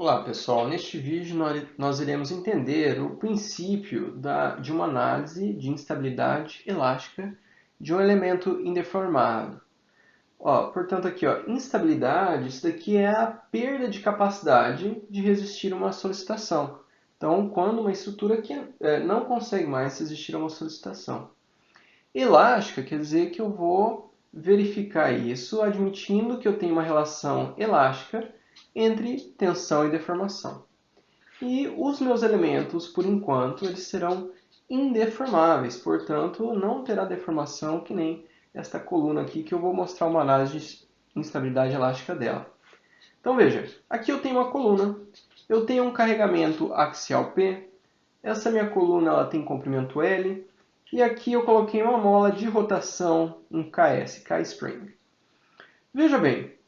Olá pessoal, neste vídeo nós iremos entender o princípio de uma análise de instabilidade elástica de um elemento indeformado. Portanto aqui, instabilidade, isso daqui é a perda de capacidade de resistir a uma solicitação. Então, quando uma estrutura que não consegue mais resistir a uma solicitação. Elástica quer dizer que eu vou verificar isso admitindo que eu tenho uma relação elástica entre tensão e deformação. E os meus elementos, por enquanto, eles serão indeformáveis, portanto, não terá deformação que nem esta coluna aqui, que eu vou mostrar uma análise de instabilidade elástica dela. Então veja, aqui eu tenho uma coluna, eu tenho um carregamento axial P, essa minha coluna ela tem comprimento L, e aqui eu coloquei uma mola de rotação, um KS, K-string. Veja bem,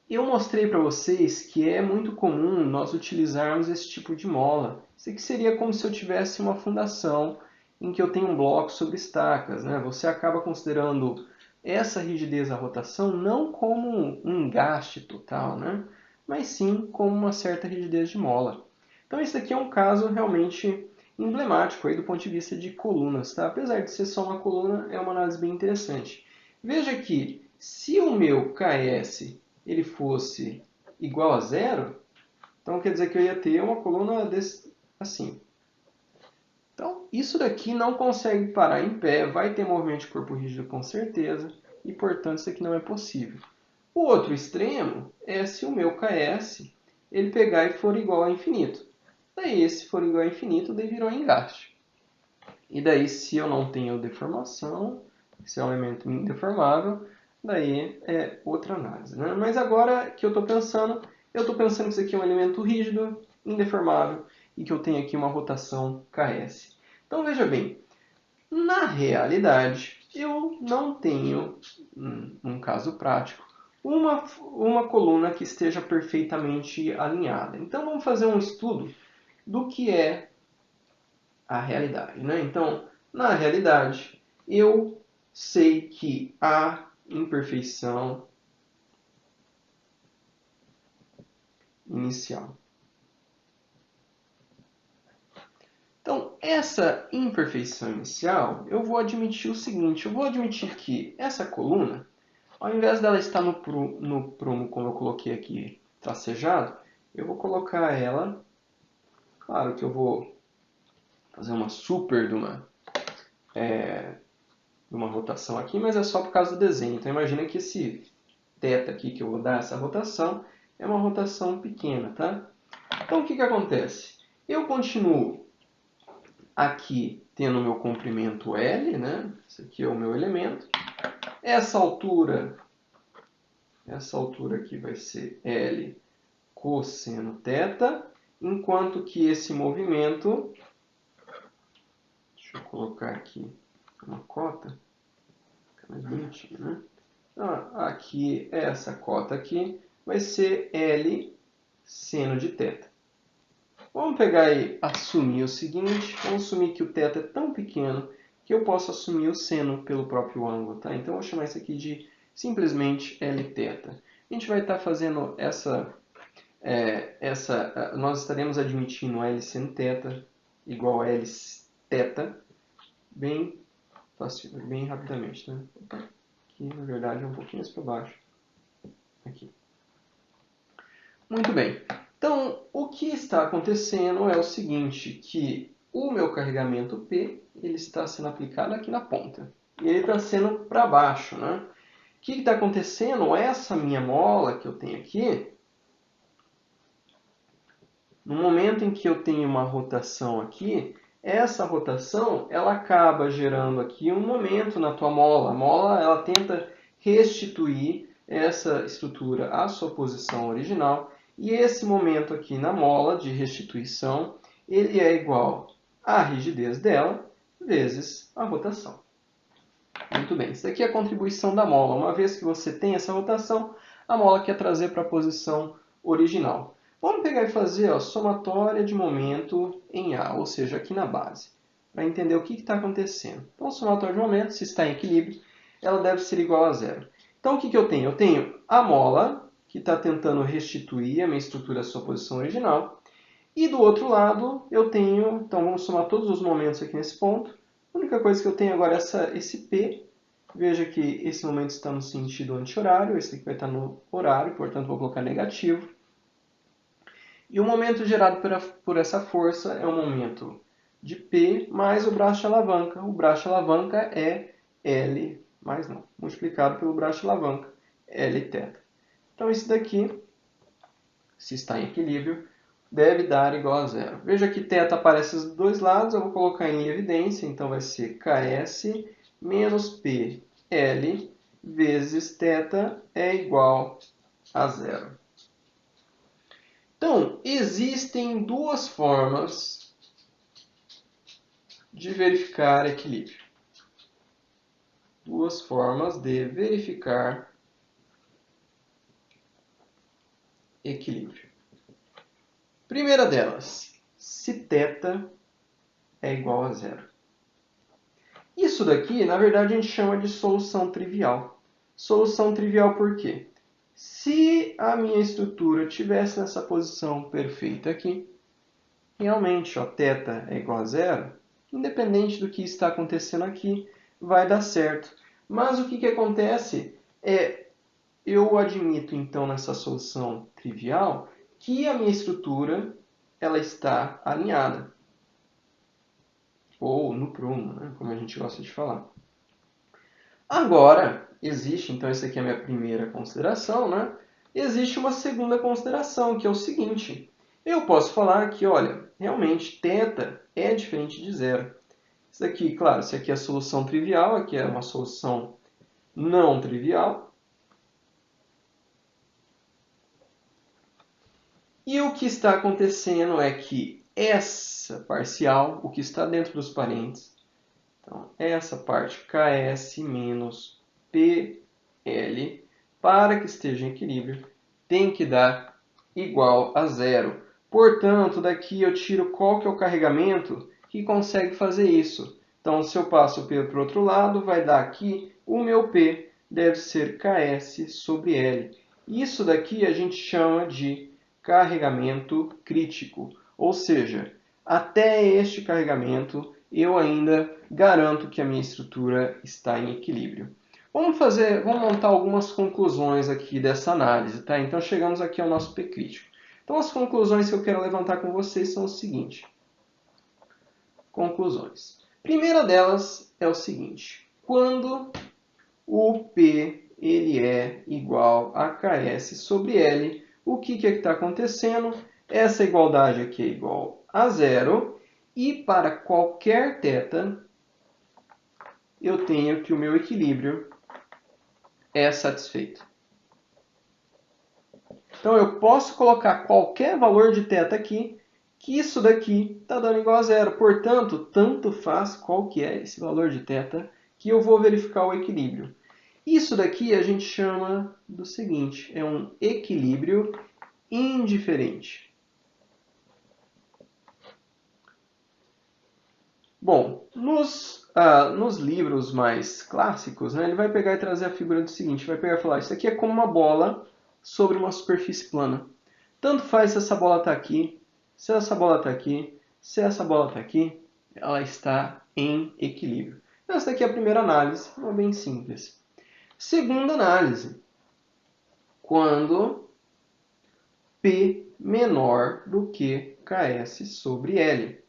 eu mostrei para vocês que é muito comum nós utilizarmos esse tipo de mola. Isso aqui seria como se eu tivesse uma fundação em que eu tenho um bloco sobre estacas, né? Você acaba considerando essa rigidez da rotação não como um engaste total, né? Mas sim como uma certa rigidez de mola. Então esse daqui é um caso realmente emblemático aí do ponto de vista de colunas, tá? Apesar de ser só uma coluna, é uma análise bem interessante. Veja que se o meu KS ele fosse igual a zero, então quer dizer que eu ia ter uma coluna assim. Então, isso daqui não consegue parar em pé, vai ter movimento de corpo rígido com certeza, e portanto isso aqui não é possível. O outro extremo é se o meu KS ele pegar e for igual a infinito. Daí, se for igual a infinito, daí virou engaste. E daí, se eu não tenho deformação, se é um elemento indeformável, daí é outra análise, né? Mas agora que eu estou pensando que isso aqui é um elemento rígido, indeformável, e que eu tenho aqui uma rotação KS. Então veja bem, na realidade, eu não tenho, num caso prático, uma coluna que esteja perfeitamente alinhada. Então vamos fazer um estudo do que é a realidade, né? Então, na realidade, eu sei que há imperfeição inicial. Então, essa imperfeição inicial, eu vou admitir o seguinte, eu vou admitir que essa coluna, ao invés dela estar no prumo, como eu coloquei aqui, tracejado, eu vou colocar ela, claro que eu vou fazer uma super de uma rotação aqui, mas é só por causa do desenho. Então imagina que esse θ aqui que eu vou dar essa rotação é uma rotação pequena, tá? Então o que acontece? Eu continuo aqui tendo o meu comprimento L, né? Esse aqui é o meu elemento. Essa altura aqui vai ser L cosseno θ, enquanto que esse movimento, deixa eu colocar aqui uma cota, fica mais bonitinho, né? Então, aqui, essa cota aqui vai ser L seno de θ. Vamos pegar e assumir o seguinte, vamos assumir que o θ é tão pequeno que eu posso assumir o seno pelo próprio ângulo, tá? Então, eu vou chamar isso aqui de simplesmente Lθ. A gente vai estar fazendo nós estaremos admitindo L seno θ igual a L θ bem fácil, bem rapidamente, né? Aqui, na verdade, é um pouquinho mais para baixo. Aqui. Muito bem. Então, o que está acontecendo é o seguinte, que o meu carregamento P ele está sendo aplicado aqui na ponta. E ele está sendo para baixo, né? O que está acontecendo? Essa minha mola que eu tenho aqui, no momento em que eu tenho uma rotação aqui, essa rotação ela acaba gerando aqui um momento na tua mola. A mola ela tenta restituir essa estrutura à sua posição original. E esse momento aqui na mola de restituição, ele é igual à rigidez dela vezes a rotação. Muito bem, isso aqui é a contribuição da mola. Uma vez que você tem essa rotação, a mola quer trazer para a posição original. Vamos pegar e fazer a somatória de momento em A, ou seja, aqui na base, para entender o que está acontecendo. Então, a somatória de momento, se está em equilíbrio, ela deve ser igual a zero. Então, o que eu tenho? Eu tenho a mola, que está tentando restituir a minha estrutura à sua posição original. E do outro lado, eu tenho, então vamos somar todos os momentos aqui nesse ponto. A única coisa que eu tenho agora é esse P. Veja que esse momento está no sentido anti-horário, esse aqui vai estar no horário, portanto vou colocar negativo. E o momento gerado por essa força é o momento de P mais o braço de alavanca. O braço de alavanca é L, mais não, multiplicado pelo braço de alavanca, Lθ. Então isso daqui, se está em equilíbrio, deve dar igual a zero. Veja que θ aparece dos dois lados, eu vou colocar em evidência, então vai ser Ks menos PL vezes θ é igual a zero. Então, existem duas formas de verificar equilíbrio. Duas formas de verificar equilíbrio. Primeira delas, se θ é igual a zero. Isso daqui, na verdade, a gente chama de solução trivial. Solução trivial por quê? Se a minha estrutura estivesse nessa posição perfeita aqui, realmente, ó, θ é igual a zero, independente do que está acontecendo aqui, vai dar certo. Mas o que acontece é, eu admito então nessa solução trivial que a minha estrutura ela está alinhada. Ou no prumo, né, como a gente gosta de falar. Agora, existe, então essa aqui é a minha primeira consideração, né? Existe uma segunda consideração, que é o seguinte. Eu posso falar que, olha, realmente θ é diferente de zero. Isso aqui, claro, isso aqui é a solução trivial, aqui é uma solução não trivial. E o que está acontecendo é que essa parcial, o que está dentro dos parênteses, então essa parte Ks menos PL, para que esteja em equilíbrio, tem que dar igual a zero. Portanto, daqui eu tiro qual que é o carregamento que consegue fazer isso. Então, se eu passo o P para o outro lado, vai dar aqui o meu P deve ser Ks sobre L. Isso daqui a gente chama de carregamento crítico. Ou seja, até este carregamento eu ainda garanto que a minha estrutura está em equilíbrio. Vamos montar algumas conclusões aqui dessa análise, tá? Então chegamos aqui ao nosso P crítico. Então as conclusões que eu quero levantar com vocês são o seguinte. Conclusões. Primeira delas é o seguinte. Quando o P ele é igual a Ks sobre L, o que está acontecendo? Essa igualdade aqui é igual a zero e para qualquer θ eu tenho que o meu equilíbrio é satisfeito. Então eu posso colocar qualquer valor de θ aqui, que isso daqui está dando igual a zero. Portanto, tanto faz qual que é esse valor de θ, que eu vou verificar o equilíbrio. Isso daqui a gente chama do seguinte, é um equilíbrio indiferente. Bom, nos livros mais clássicos, né, ele vai pegar e trazer a figura do seguinte, vai pegar e falar, isso aqui é como uma bola sobre uma superfície plana. Tanto faz se essa bola está aqui, se essa bola está aqui, se essa bola está aqui, ela está em equilíbrio. Essa daqui é a primeira análise, é bem simples. Segunda análise, quando P menor do que Ks sobre L.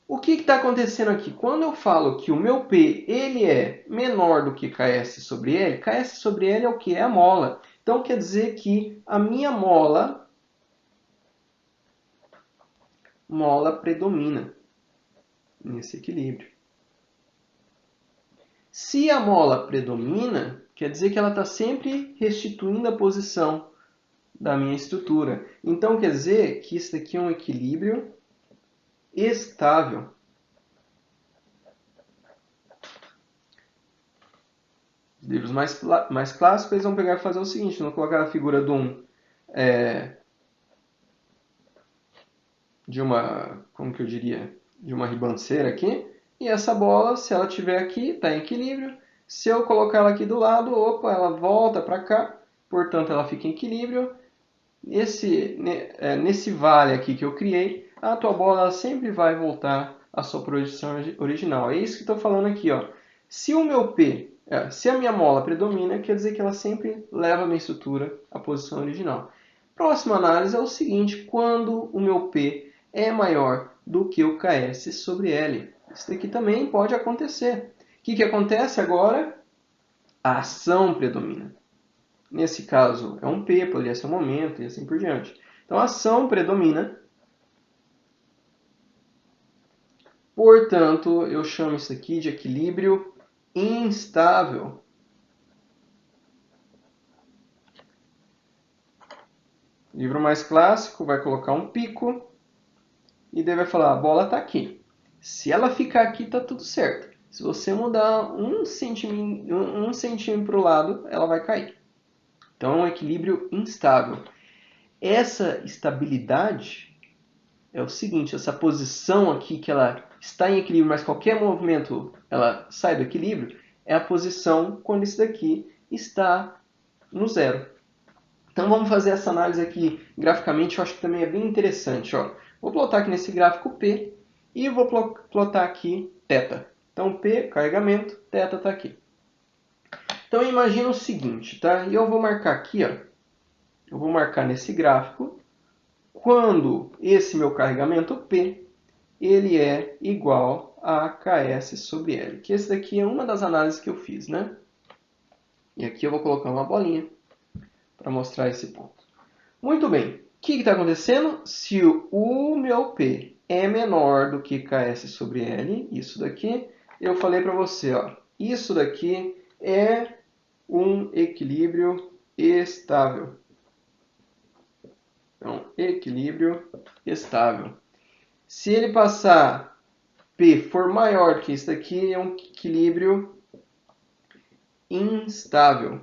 O que está acontecendo aqui? Quando eu falo que o meu P ele é menor do que Ks sobre L é o que? É a mola. Então quer dizer que a minha mola predomina nesse equilíbrio. Se a mola predomina, quer dizer que ela está sempre restituindo a posição da minha estrutura. Então quer dizer que isso daqui é um equilíbrio estável. Os livros mais clássicos eles vão pegar e fazer o seguinte, vão colocar a figura de uma, como que eu diria, de uma ribanceira aqui, e essa bola, se ela estiver aqui, está em equilíbrio. Se eu colocar ela aqui do lado, opa, ela volta para cá, portanto ela fica em equilíbrio. Nesse vale aqui que eu criei, a tua bola ela sempre vai voltar à sua posição original. É isso que estou falando aqui, ó. Se o meu P, se a minha mola predomina, quer dizer que ela sempre leva a minha estrutura à posição original. Próxima análise é o seguinte: quando o meu P é maior do que o Ks sobre L. Isso daqui também pode acontecer. O que acontece agora? A ação predomina. Nesse caso é um P, poderia ser um momento e assim por diante. Então a ação predomina. Portanto, eu chamo isso aqui de equilíbrio instável. Livro mais clássico vai colocar um pico e daí vai falar, a bola está aqui. Se ela ficar aqui, está tudo certo. Se você mudar um centímetro para o lado, ela vai cair. Então é um equilíbrio instável. Essa estabilidade é o seguinte, essa posição aqui que ela está em equilíbrio, mas qualquer movimento ela sai do equilíbrio, é a posição quando isso daqui está no zero. Então vamos fazer essa análise aqui graficamente, eu acho que também é bem interessante. Ó. Vou plotar aqui nesse gráfico P e vou plotar aqui θ. Então P, carregamento, θ está aqui. Então imagina o seguinte, tá? E eu vou marcar aqui, ó. Eu vou marcar nesse gráfico quando esse meu carregamento P ele é igual a Ks sobre L. Que esse daqui é uma das análises que eu fiz, né? E aqui eu vou colocar uma bolinha para mostrar esse ponto. Muito bem. O que está acontecendo? Se o meu P é menor do que Ks sobre L, isso daqui, eu falei para você, ó, isso daqui é um equilíbrio estável. Então, equilíbrio estável. Se ele passar P for maior que isso daqui, é um equilíbrio instável.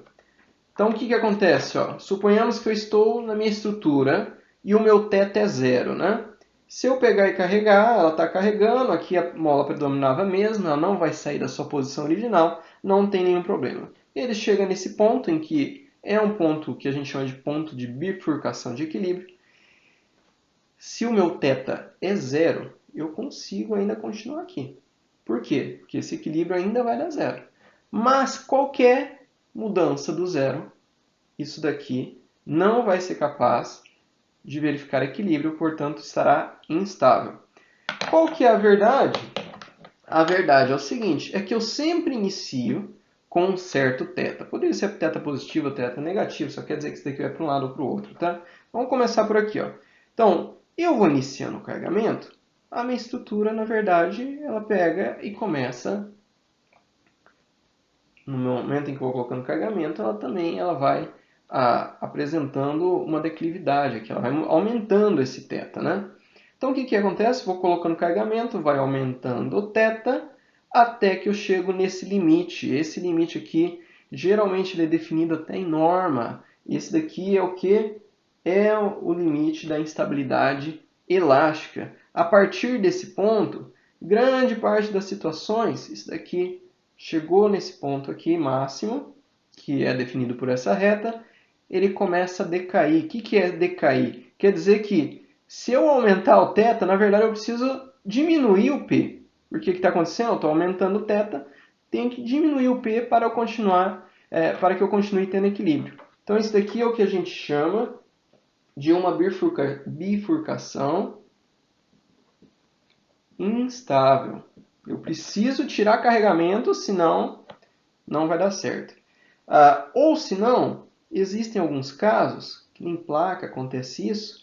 Então, o que acontece? Ó? Suponhamos que eu estou na minha estrutura e o meu θ é zero, né? Se eu pegar e carregar, ela está carregando, aqui a mola predominava mesmo, ela não vai sair da sua posição original, não tem nenhum problema. Ele chega nesse ponto em que é um ponto que a gente chama de ponto de bifurcação de equilíbrio. Se o meu θ é zero, eu consigo ainda continuar aqui. Por quê? Porque esse equilíbrio ainda vai dar zero. Mas qualquer mudança do zero, isso daqui não vai ser capaz de verificar equilíbrio, portanto estará instável. Qual que é a verdade? A verdade é o seguinte, é que eu sempre inicio com um certo θ. Poderia ser θ positivo ou θ negativo, só quer dizer que isso daqui vai para um lado ou para o outro, tá? Vamos começar por aqui, ó. Então, eu vou iniciando o carregamento, a minha estrutura, na verdade, ela pega e começa, no momento em que eu vou colocando carregamento, ela vai apresentando uma declividade aqui, ela vai aumentando esse θ, né? Então o que acontece? Vou colocando carregamento, vai aumentando o θ, até que eu chego nesse limite. Esse limite aqui, geralmente ele é definido até em norma. Esse daqui é o que? É o limite da instabilidade elástica. A partir desse ponto, grande parte das situações, isso daqui chegou nesse ponto aqui máximo, que é definido por essa reta, ele começa a decair. O que é decair? Quer dizer que se eu aumentar o θ, na verdade eu preciso diminuir o P. Porque o que está acontecendo? Eu estou aumentando o θ, tenho que diminuir o P para para que eu continue tendo equilíbrio. Então isso daqui é o que a gente chama de uma bifurcação instável. Eu preciso tirar carregamento, senão não vai dar certo. Ou senão, existem alguns casos, que em placa acontece isso,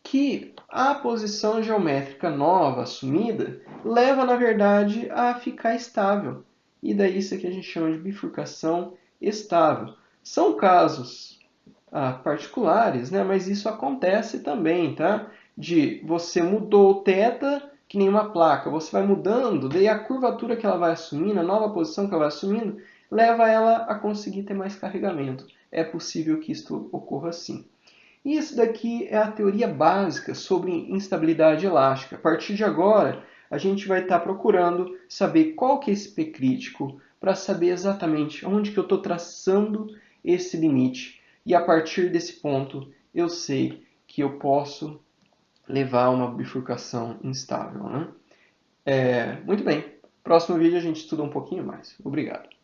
que a posição geométrica nova assumida leva, na verdade, a ficar estável. E daí isso aqui a gente chama de bifurcação estável. São casos particulares, né? Mas isso acontece também, tá? De você mudou o θ, que nem uma placa, você vai mudando, daí a curvatura que ela vai assumindo, a nova posição que ela vai assumindo, leva ela a conseguir ter mais carregamento. É possível que isto ocorra assim. E isso daqui é a teoria básica sobre instabilidade elástica. A partir de agora, a gente vai estar procurando saber qual que é esse P crítico, para saber exatamente onde que eu estou traçando esse limite e a partir desse ponto eu sei que eu posso levar a uma bifurcação instável, né? Muito bem. Próximo vídeo a gente estuda um pouquinho mais. Obrigado.